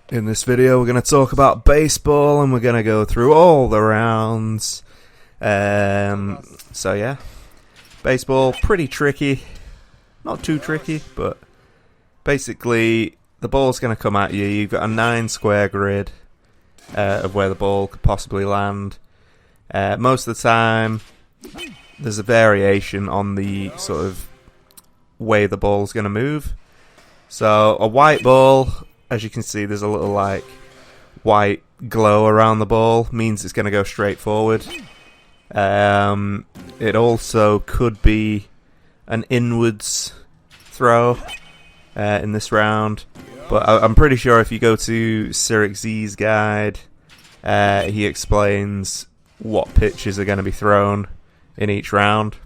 In this video, we're going to talk about baseball, and we're going to go through all the rounds. So yeah, baseball, pretty tricky. Not too tricky, but basically, the ball's going to come at you. You've got a 9-square grid of where the ball could possibly land. Most of the time, there's a variation on the sort of way the ball's going to move. So a white ball, as you can see, there's a little like white glow around the ball, means it's going to go straight forward. It also could be an inwards throw in this round, but I'm pretty sure if you go to Sirix Z's guide, he explains what pitches are going to be thrown in each round.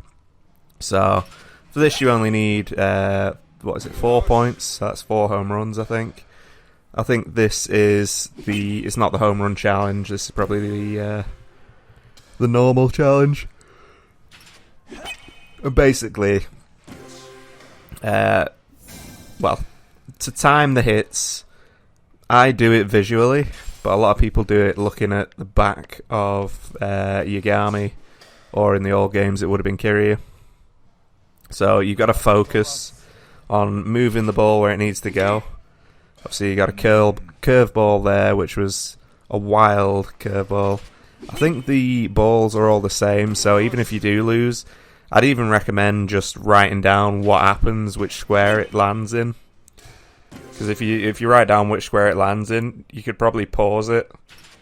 So for this you only need 4 points? So that's 4 home runs, I think. I think this is it's not the home run challenge. This is probably the normal challenge. And basically, to time the hits, I do it visually, but a lot of people do it looking at the back of Yagami, or in the old games it would have been Kiryu. So you've got to focus on moving the ball where it needs to go. Obviously, you got a curve ball there, which was a wild curve ball. I think the balls are all the same, so even if you do lose, I'd even recommend just writing down what happens, which square it lands in. Because if you write down which square it lands in, you could probably pause it,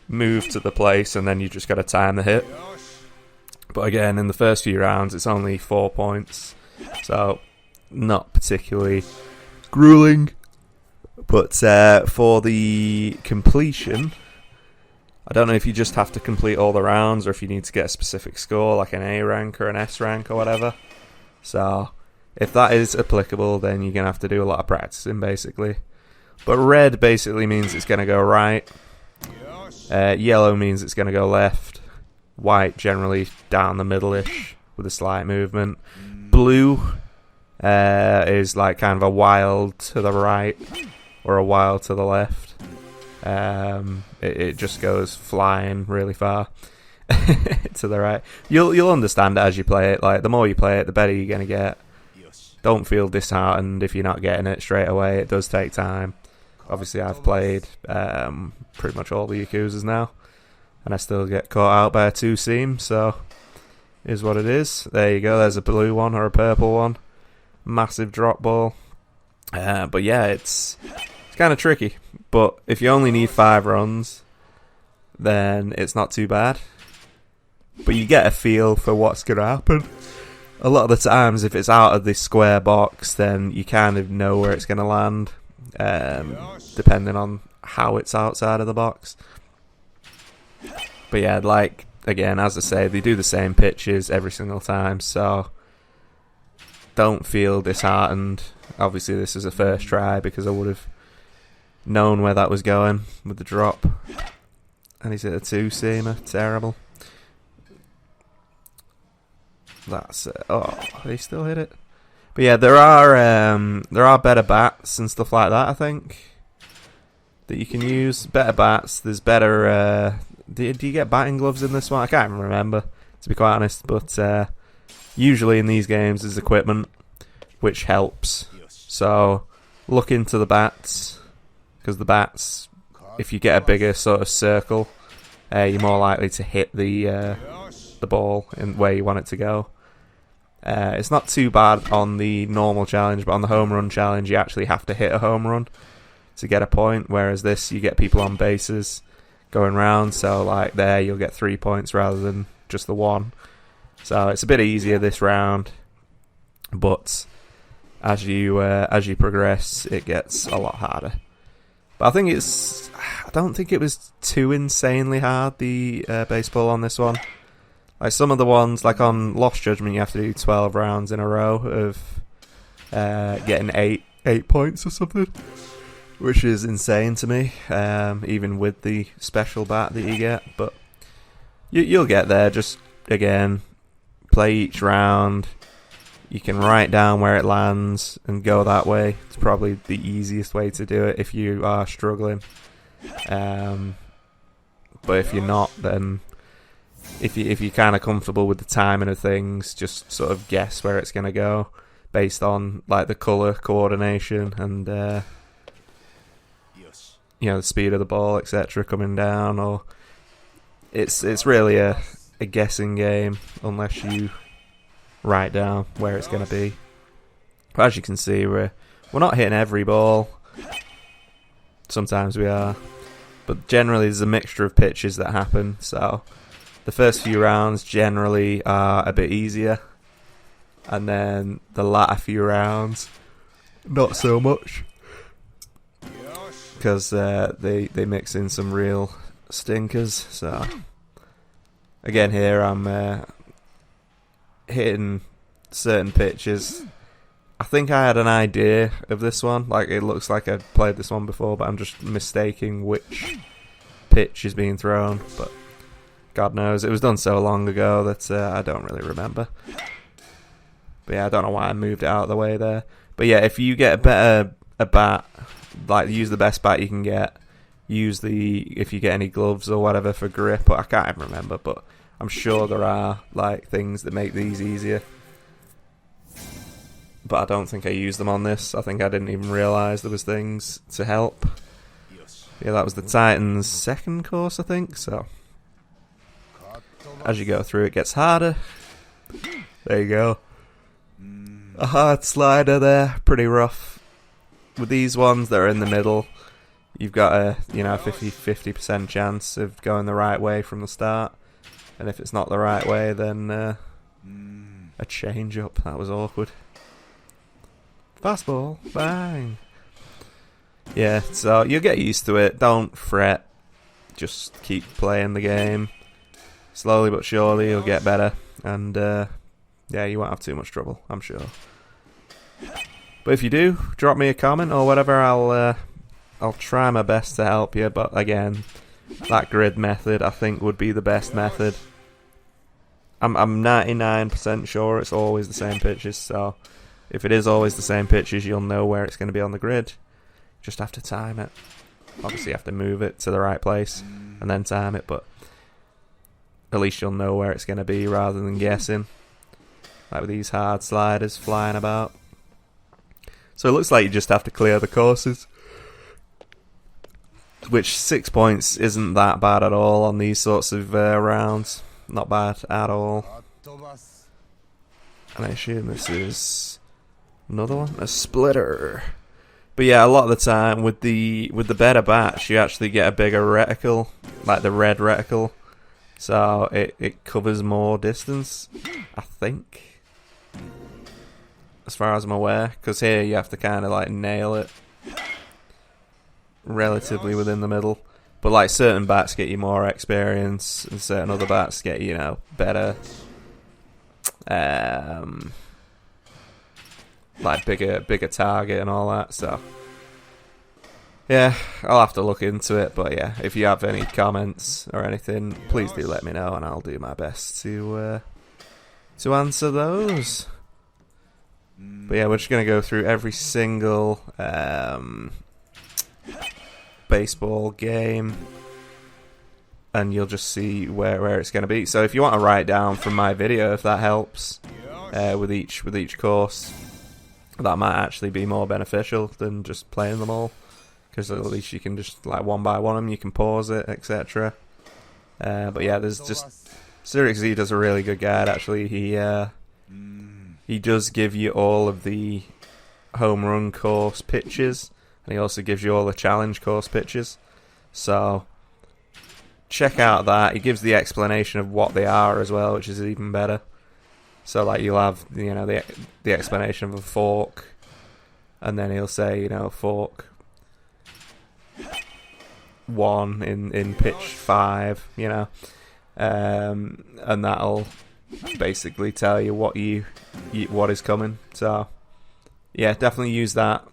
move to the place, and then you just got to time the hit. But again, in the first few rounds, it's only 4 points, so not particularly grueling. But for the completion, I don't know if you just have to complete all the rounds or if you need to get a specific score, like an A rank or an S rank or whatever. So if that is applicable, then you're going to have to do a lot of practicing, basically. But red basically means it's going to go right. Yellow means it's going to go left. White generally down the middle-ish with a slight movement. Blue is like kind of a wild to the right or a wild to the left. It just goes flying really far to the right. You'll understand it as you play it. Like, the more you play it, the better you're going to get. Don't feel disheartened if you're not getting it straight away. It does take time. Obviously, I've played pretty much all the Yakuzas now, and I still get caught out by a 2-seam, so is what it is. There you go, there's a blue one or a purple one. Massive drop ball. But yeah, it's kind of tricky. But if you only need 5 runs, then it's not too bad. But you get a feel for what's going to happen. A lot of the times, if it's out of this square box, then you kind of know where it's going to land, depending on how it's outside of the box. But yeah, like, again, as I say, they do the same pitches every single time, so don't feel disheartened. Obviously, this is a first try because I would have known where that was going with the drop. And he's at a 2-seamer. Terrible. That's it. Oh, they still hit it. But yeah, there are better bats and stuff like that, I think, that you can use. Better bats. There's better... do you get batting gloves in this one? I can't even remember, to be quite honest. But usually in these games there's equipment which helps. So look into the bats, because the bats, if you get a bigger sort of circle, you're more likely to hit the ball in where you want it to go. It's not too bad on the normal challenge, but on the home run challenge you actually have to hit a home run to get a point, whereas this you get people on bases going round, so like there you'll get 3 points rather than just the 1. So it's a bit easier this round, but as you progress it gets a lot harder. But I don't think it was too insanely hard, the baseball on this one. Like some of the ones, like on Lost Judgment, you have to do 12 rounds in a row of getting 8 points or something, which is insane to me, even with the special bat that you get. But you'll get there. Just, again, play each round. You can write down where it lands and go that way. It's probably the easiest way to do it if you are struggling. But if you're not, then if you're kind of comfortable with the timing of things, just sort of guess where it's going to go based on like the color coordination and the speed of the ball, etc. coming down. Or it's really a guessing game unless you write down where it's going to be. But as you can see, we're not hitting every ball. Sometimes we are, but generally there's a mixture of pitches that happen. So the first few rounds generally are a bit easier, and then the latter few rounds not so much, because they mix in some real stinkers. So again, here I'm hitting certain pitches. I think I had an idea of this one. Like, it looks like I'd played this one before, but I'm just mistaking which pitch is being thrown. But God knows, it was done so long ago that I don't really remember. But yeah, I don't know why I moved it out of the way there. But yeah, if you get a bat, like, use the best bat you can get. Use if you get any gloves or whatever for grip. But I can't even remember, but I'm sure there are like things that make these easier. But I don't think I used them on this. I think I didn't even realise there was things to help. Yeah, that was the Titans' second course, I think. So as you go through, it gets harder. There you go. A hard slider there, pretty rough. With these ones that are in the middle, you've got a 50% chance of going the right way from the start. And if it's not the right way, then a change up. That was awkward. Fastball, bang. Yeah, so you'll get used to it. Don't fret. Just keep playing the game. Slowly but surely you'll get better. And yeah, you won't have too much trouble, I'm sure. But if you do, drop me a comment or whatever. I'll try my best to help you. But again, that grid method I think would be the best method. I'm 99% sure it's always the same pitches, so if it is always the same pitches, you'll know where it's going to be on the grid. Just have to time it. Obviously, you have to move it to the right place and then time it, but at least you'll know where it's going to be rather than guessing. Like with these hard sliders flying about. So it looks like you just have to clear the courses, which 6 points isn't that bad at all on these sorts of rounds. Not bad at all. And I assume this is another one, a splitter. But yeah, a lot of the time with the better bats, you actually get a bigger reticle, like the red reticle, so it covers more distance, I think, as far as I'm aware. Because here you have to kind of like nail it relatively within the middle. But like certain bats get you more experience, and certain other bats get better. Like bigger target and all that. So yeah, I'll have to look into it. But yeah, if you have any comments or anything, please do let me know, and I'll do my best to answer those. But yeah, we're just gonna go through every single baseball game, and you'll just see where it's gonna be. So if you want to write down from my video, if that helps, with each course, that might actually be more beneficial than just playing them all, because at least you can just like one by one them, you can pause it, etc. But yeah, there's just SirXZ does a really good guide actually. He does give you all of the home run course pitches, and he also gives you all the challenge course pitches. So check out that. He gives the explanation of what they are as well, which is even better. So like you'll have the explanation of a fork, and then he'll say fork 1 in pitch 5, and that'll basically tell you what is coming. So yeah, definitely use that.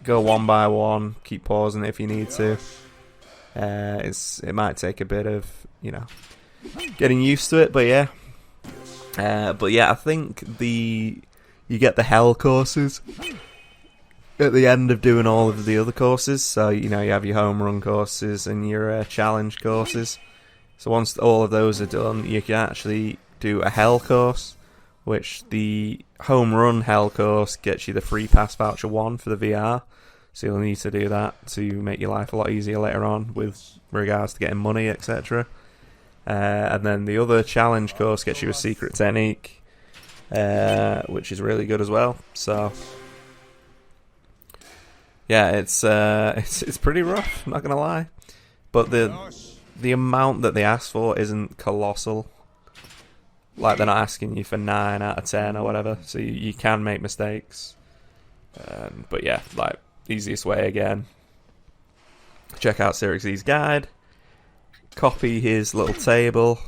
Go one by one. Keep pausing it if you need to. It might take a bit of getting used to it, but yeah. I think you get the hell courses, at the end of doing all of the other courses. So, you know, you have your home run courses and your challenge courses. So once all of those are done, you can actually do a hell course, which the home run hell course gets you the free pass voucher 1 for the VR. So you'll need to do that to make your life a lot easier later on with regards to getting money, etc. And then the other challenge course gets you a secret technique, which is really good as well. So yeah, it's pretty rough, I'm not gonna lie. But the amount that they ask for isn't colossal. Like, they're not asking you for 9 out of 10 or whatever, so you can make mistakes. But yeah, like, easiest way again, check out Sirix's guide, copy his little table,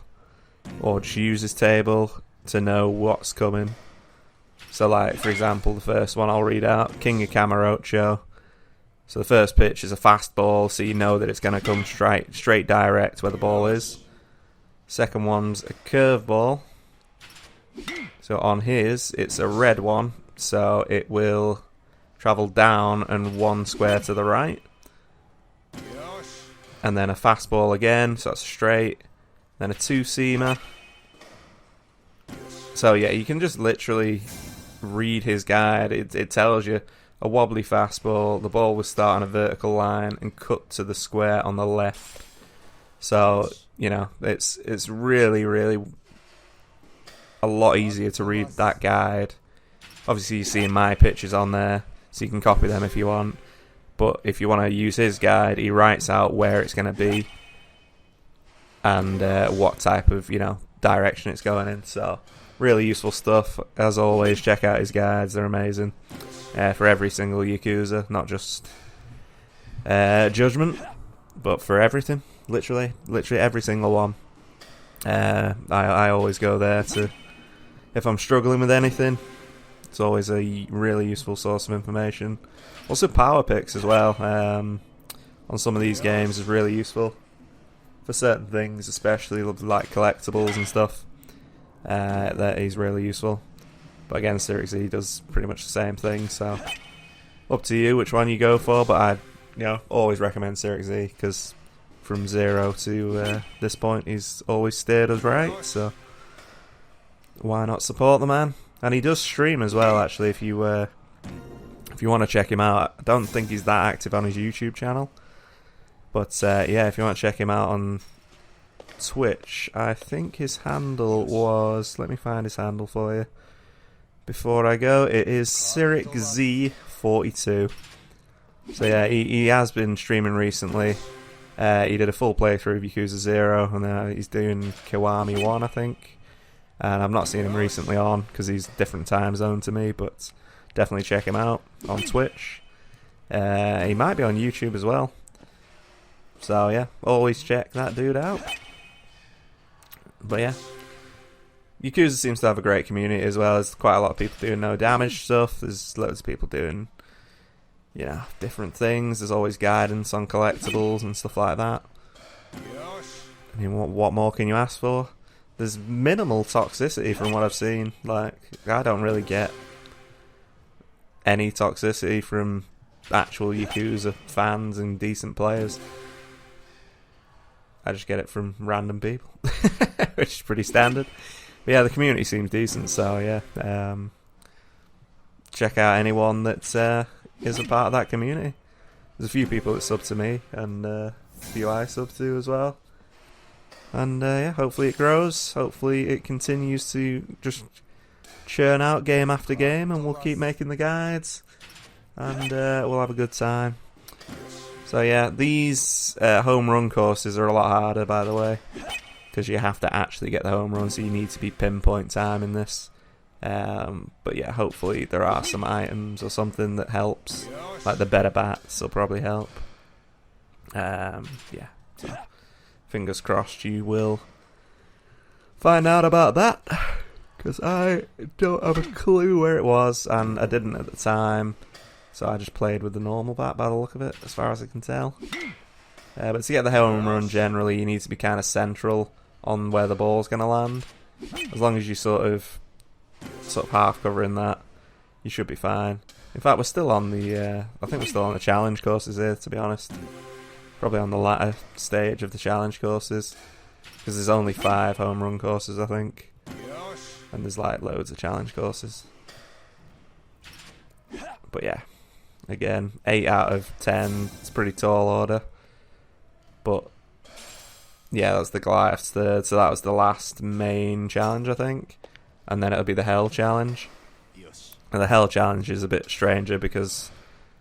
or just use his table to know what's coming. So, like, for example, the first one I'll read out, King of Camarocho. So the first pitch is a fastball, so you know that it's going to come straight direct where the ball is. Second one's a curveball. So on his, it's a red one, so it will travel down and 1 square to the right. And then a fastball again, so that's straight. Then a 2-seamer. So yeah, you can just literally read his guide. It tells you a wobbly fastball, the ball will start on a vertical line and cut to the square on the left. So, you know, it's really, really a lot easier to read that guide. Obviously, you're seeing my pictures on there, so you can copy them if you want. But if you want to use his guide, he writes out where it's going to be and what type of, you know, direction it's going in. So, really useful stuff. As always, check out his guides; they're amazing. For every single Yakuza, not just Judgment, but for everything. Literally every single one. I always go there to, if I'm struggling with anything, it's always a really useful source of information. Also power picks as well, on some of these games is really useful for certain things, especially like collectibles and stuff. That is really useful. But again, Sirix does pretty much the same thing, so up to you which one you go for. But I, you know, always recommend Sirix because from 0 to this point, he's always steered us right. So why not support the man? And he does stream as well. Actually, if you want to check him out, I don't think he's that active on his YouTube channel. But yeah, if you want to check him out on Twitch, I think his handle was. Let me find his handle for you. Before I go, it is SirixZ42. So yeah, he has been streaming recently. He did a full playthrough of Yakuza 0, and now he's doing Kiwami 1, I think. And I've not seen him recently on, because he's a different time zone to me, but definitely check him out on Twitch. He might be on YouTube as well. So yeah, always check that dude out. But yeah, Yakuza seems to have a great community as well. There's quite a lot of people doing no damage stuff. There's loads of people doing, you know, different things. There's always guidance on collectibles and stuff like that. I mean, what more can you ask for? There's minimal toxicity from what I've seen. Like, I don't really get any toxicity from actual Yakuza fans and decent players. I just get it from random people, which is pretty standard. But yeah, the community seems decent, so yeah. Check out anyone that is a part of that community. There's a few people that sub to me, and a few I sub to as well. And yeah, hopefully it grows. Hopefully it continues to just churn out game after game, and we'll keep making the guides, and we'll have a good time. So yeah, these home run courses are a lot harder, by the way, because you have to actually get the home run, so you need to be pinpoint time in this. But yeah, hopefully there are some items or something that helps, like the better bats will probably help. Yeah, so fingers crossed you will find out about that, because I don't have a clue where it was, and I didn't at the time. So I just played with the normal bat by the look of it, as far as I can tell. But to get the home run, generally, you need to be kind of central on where the ball's going to land. As long as you sort of half covering that, you should be fine. In fact, we're still on the. I think we're still on the challenge courses here, to be honest. Probably on the latter stage of the challenge courses, because there's only 5 home run courses, I think, and there's like loads of challenge courses. But yeah, again, 8 out of 10. It's a pretty tall order, but yeah, that's the Goliath's third. So that was the last main challenge, I think, and then it'll be the Hell challenge. And the Hell challenge is a bit stranger because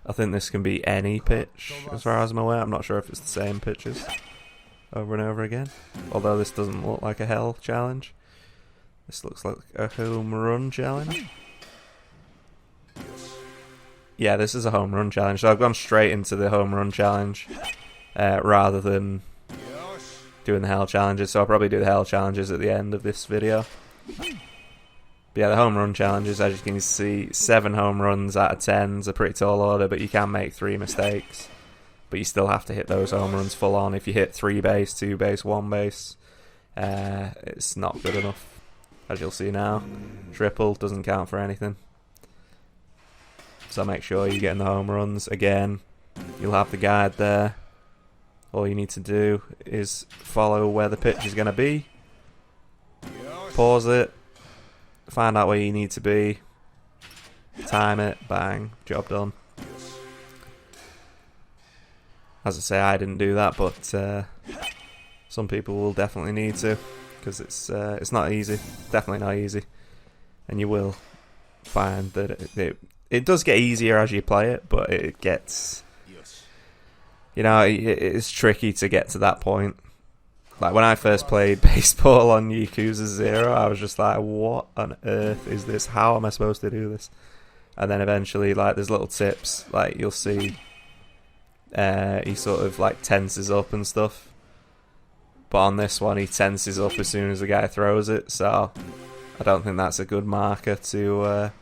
I think this can be any pitch, as far as I'm aware. I'm not sure if it's the same pitches over and over again. Although this doesn't look like a Hell challenge. This looks like a home run challenge. Yeah, this is a home run challenge. So I've gone straight into the home run challenge rather than doing the Hell challenges. So I'll probably do the Hell challenges at the end of this video. But yeah, the home run challenges, as you can see, 7 home runs out of 10 is a pretty tall order, but you can make 3 mistakes. But you still have to hit those home runs full on. If you hit 3 base, 2 base, 1 base, it's not good enough. As you'll see now, triple doesn't count for anything. So make sure you're getting the home runs. Again, you'll have the guide there. All you need to do is follow where the pitch is going to be. Pause it. Find out where you need to be. Time it. Bang. Job done. As I say, I didn't do that, but some people will definitely need to, because it's not easy. Definitely not easy. And you will find that it does get easier as you play it, but it gets... You know, it's tricky to get to that point. Like, when I first played baseball on Yakuza 0, I was just like, what on earth is this? How am I supposed to do this? And then eventually, like, there's little tips. Like, you'll see he sort of, like, tenses up and stuff. But on this one, he tenses up as soon as the guy throws it. So, I don't think that's a good marker to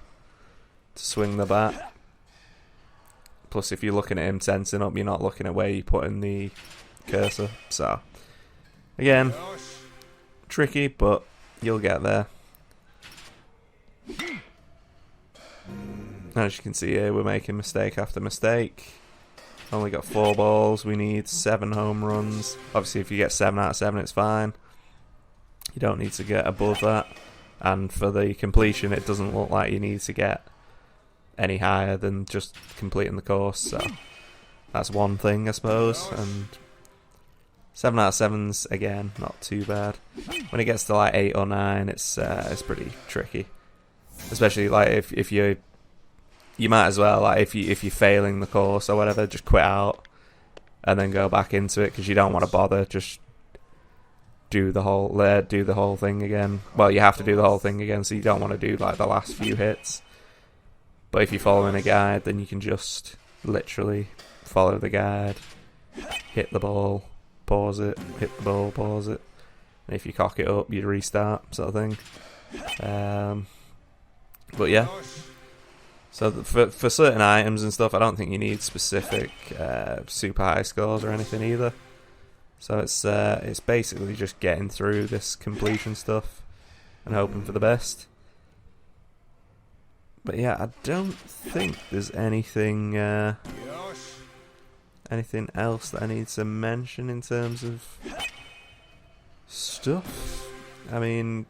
swing the bat. Plus, if you're looking at him tensing up, you're not looking at where you're putting the cursor. So... Again, tricky, but you'll get there. As you can see here, we're making mistake after mistake. Only got 4 balls. We need 7 home runs. Obviously, if you get 7 out of 7, it's fine. You don't need to get above that. And for the completion, it doesn't look like you need to get any higher than just completing the course. So that's one thing, I suppose. And 7 out of 7's, again, not too bad. When it gets to like 8 or 9, it's pretty tricky. Especially like if you might as well, like if you're failing the course or whatever, just quit out and then go back into it, because you don't want to bother. Just do the whole thing again. Well, you have to do the whole thing again, so you don't want to do like the last few hits. But if you're following a guide, then you can just literally follow the guide, hit the ball, pause it, hit the ball, pause it, and if you cock it up, you restart, sort of thing. But yeah, so for certain items and stuff, I don't think you need specific super high scores or anything either. So it's basically just getting through this completion stuff and hoping for the best. But yeah, I don't think there's anything else that I need to mention in terms of stuff. I mean,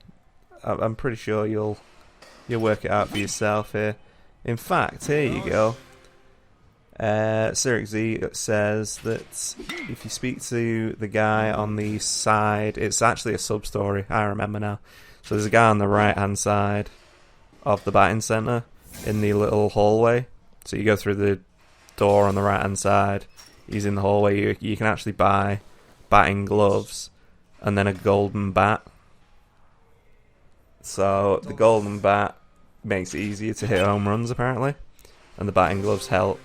I'm pretty sure you'll work it out for yourself here. In fact, here you go. Cyric Z says that if you speak to the guy on the side, it's actually a sub-story, I remember now. So there's a guy on the right-hand side of the batting centre in the little hallway. So you go through the door on the right-hand side. He's in the hallway. You can actually buy batting gloves and then a golden bat. So the golden bat makes it easier to hit home runs, apparently, and the batting gloves help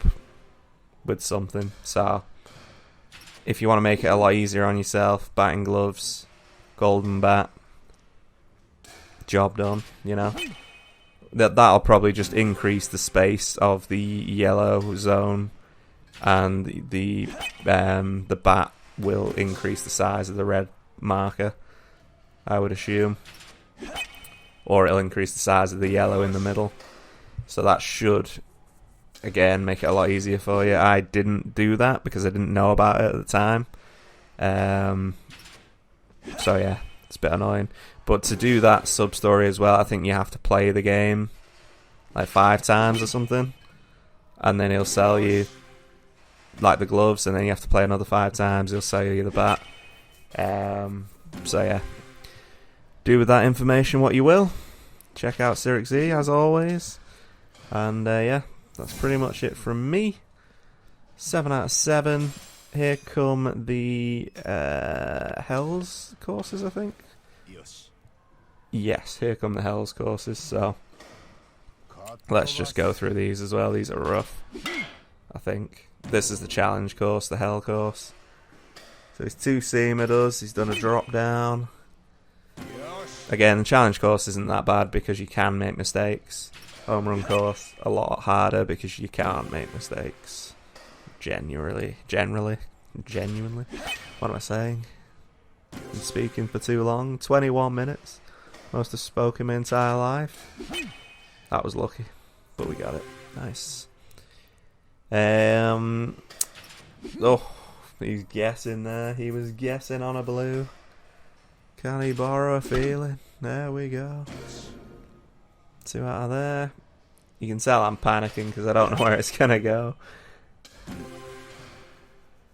with something. So if you want to make it a lot easier on yourself, batting gloves, golden bat, job done, you know. That'll probably just increase the space of the yellow zone, and the bat will increase the size of the red marker, I would assume. Or it'll increase the size of the yellow in the middle. So that should again, make it a lot easier for you. I didn't do that because I didn't know about it at the time. So yeah, it's a bit annoying. But to do that sub-story as well, I think you have to play the game like 5 times or something. And then he'll sell you like the gloves, and then you have to play another 5 times, he'll sell you the bat. So yeah, do with that information what you will. Check out Sirix as always. And yeah, that's pretty much it from me. 7 out of 7. Here come the Hells courses, I think. Yes, here come the Hells courses, so let's just go through these as well. These are rough, I think. This is the challenge course, the Hell course. So he's 2-seamer does, he's done a drop down. Again, the challenge course isn't that bad because you can make mistakes. Home run course, a lot harder because you can't make mistakes. Genuinely. What am I saying? Been speaking for too long. 21 minutes. Most have spoken my entire life. That was lucky, but we got it. Nice. Oh, he's guessing there. He was guessing on a blue. Can he borrow a feeling? There we go. 2 out of there. You can tell I'm panicking because I don't know where it's gonna go.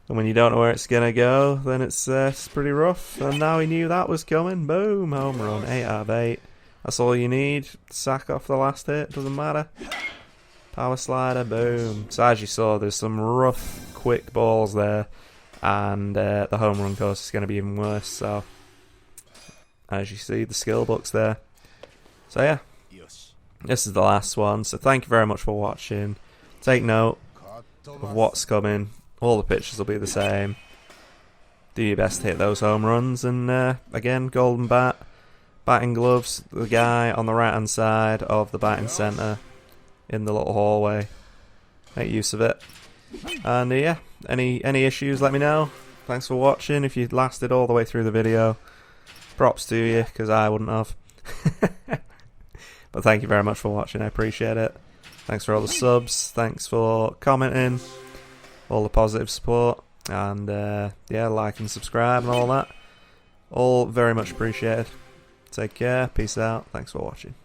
And when you don't know where it's gonna go, then it's pretty rough. And now he knew that was coming. Boom, home run, 8 out of 8. That's all you need. Sack off the last hit, doesn't matter. Power slider, boom. So as you saw, there's some rough, quick balls there, and the home run course is going to be even worse. So as you see, the skill books there. So yeah, this is the last one. So thank you very much for watching. Take note of what's coming. All the pitches will be the same. Do your best to hit those home runs. And again, golden bat, batting gloves, the guy on the right hand side of the batting centre in the little hallway. Make use of it. And yeah, any issues, let me know. Thanks for watching. If you lasted all the way through the video, props to you, because I wouldn't have. But thank you very much for watching. I appreciate it. Thanks for all the subs. Thanks for commenting. All the positive support. And yeah, like and subscribe and all that. All very much appreciated. Take care. Peace out. Thanks for watching.